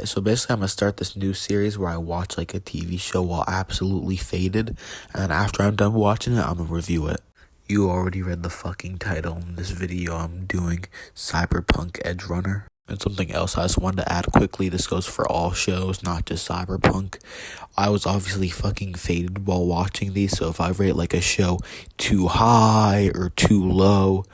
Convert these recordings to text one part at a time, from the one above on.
So basically I'm gonna start this new series where I watch like a TV show while absolutely faded, and after I'm done watching it, I'm gonna review it. You already read the fucking title in this video. I'm doing Cyberpunk Edgerunner. And something else I just wanted to add quickly, this goes for all shows, not just Cyberpunk. I was obviously fucking faded while watching these, so if I rate like a show too high or too low,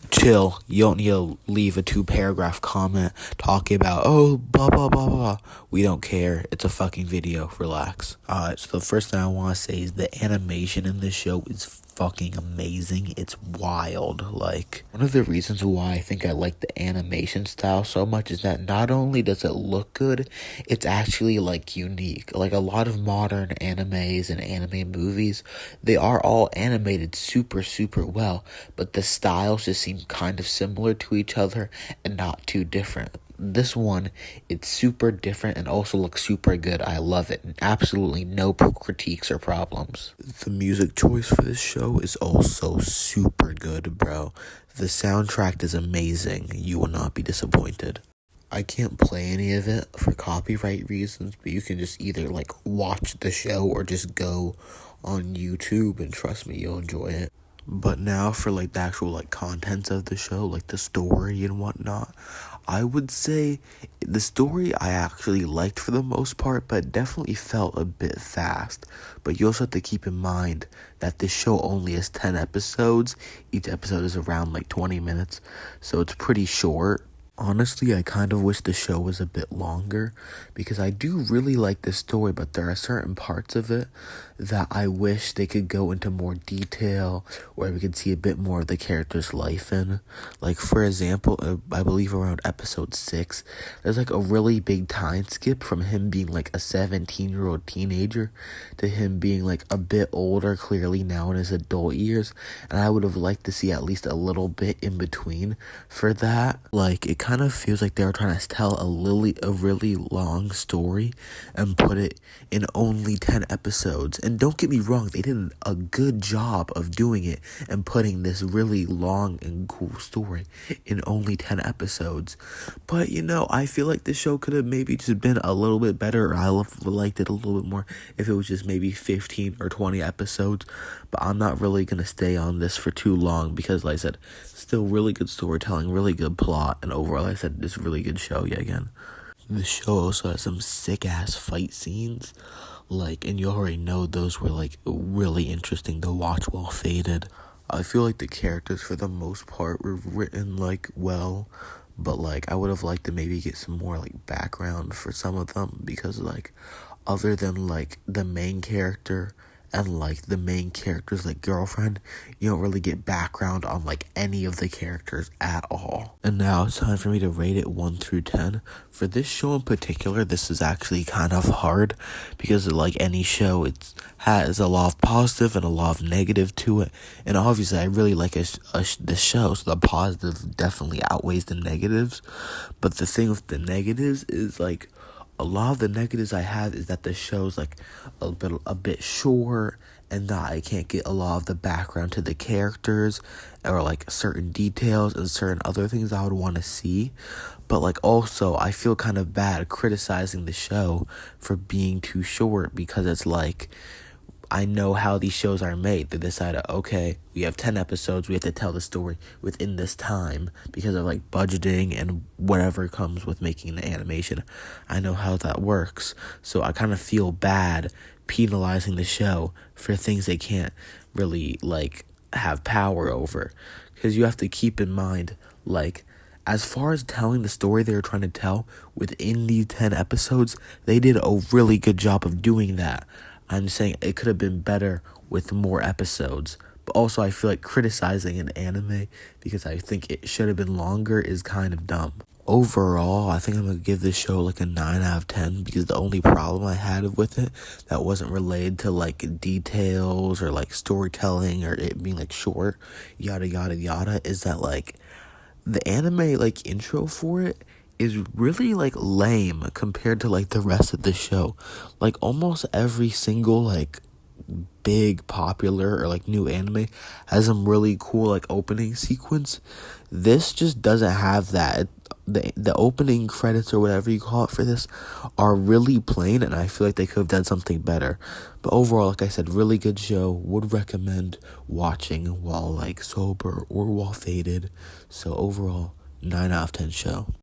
chill. You don't need to leave a 2-paragraph comment talking about, oh, blah, blah, blah, blah. We don't care. It's a fucking video. Relax. So the first thing I want to say is the animation in this show is fucking amazing. It's wild. Like, one of the reasons why I think I like the animation style so much is that not only does it look good, it's actually like unique. Like a lot of modern animes and anime movies, they are all animated super, super well, but the styles just seem kind of similar to each other and not too different. This one, it's super different and also looks super good. I love it. Absolutely no critiques or problems. The music choice for this show is also super good, bro. The soundtrack is amazing. You will not be disappointed. I can't play any of it for copyright reasons, but you can just either like watch the show or just go on YouTube, and trust me, you'll enjoy it. But now for like the actual like contents of the show, like the story and whatnot, I would say the story I actually liked for the most part, but definitely felt a bit fast. But you also have to keep in mind that this show only has 10 episodes. Each episode is around like 20 minutes, so it's pretty short. Honestly, I kind of wish the show was a bit longer, because I do really like this story, but there are certain parts of it that I wish they could go into more detail, where we could see a bit more of the character's life in. Like, for example, I believe around episode 6, there's like a really big time skip from him being like a 17-year-old teenager to him being like a bit older, clearly now in his adult years, and I would have liked to see at least a little bit in between for that. Like, it kind of feels like they were trying to tell a really long story and put it in only 10 episodes. And don't get me wrong, they did a good job of doing it and putting this really long and cool story in only 10 episodes. But, I feel like the show could have maybe just been a little bit better, or I liked it a little bit more if it was just maybe 15 or 20 episodes. But I'm not really going to stay on this for too long because, like I said, still really good storytelling, really good plot, and overall, like I said, this really good show yet again. The show also has some sick-ass fight scenes, and you already know those were, really interesting to watch while faded. I feel like the characters, for the most part, were written, well, but, I would have liked to maybe get some more, background for some of them, because, other than, the main character and the main character's girlfriend, you don't really get background on any of the characters at all. And now it's time for me to rate it 1 through 10. For this show in particular, this is actually kind of hard because any show, it has a lot of positive and a lot of negative to it. And obviously I really like the show, so the positive definitely outweighs the negatives. But the thing with the negatives is a lot of the negatives I have is that the show's a bit short, and that I can't get a lot of the background to the characters or certain details and certain other things I would want to see. But also I feel kind of bad criticizing the show for being too short, because it's I know how these shows are made. They decided, okay, we have 10 episodes, we have to tell the story within this time because of budgeting and whatever comes with making the animation. I know how that works. So I kind of feel bad penalizing the show for things they can't really have power over. Because you have to keep in mind, as far as telling the story they were trying to tell within these 10 episodes, they did a really good job of doing that. I'm saying it could have been better with more episodes. But also I feel criticizing an anime because I think it should have been longer is kind of dumb. Overall, I think I'm going to give this show a 9 out of 10, because the only problem I had with it that wasn't related to details or storytelling or it being short, yada yada yada, is that the anime intro for it is really lame compared to the rest of the show. Almost every single big popular or new anime has some really cool opening sequence. This just doesn't have that. the opening credits or whatever you call it for this are really plain, and I feel like they could have done something better. But overall, like I said, really good show. Would recommend watching while like sober or while faded. So overall, 9 out of 10 show.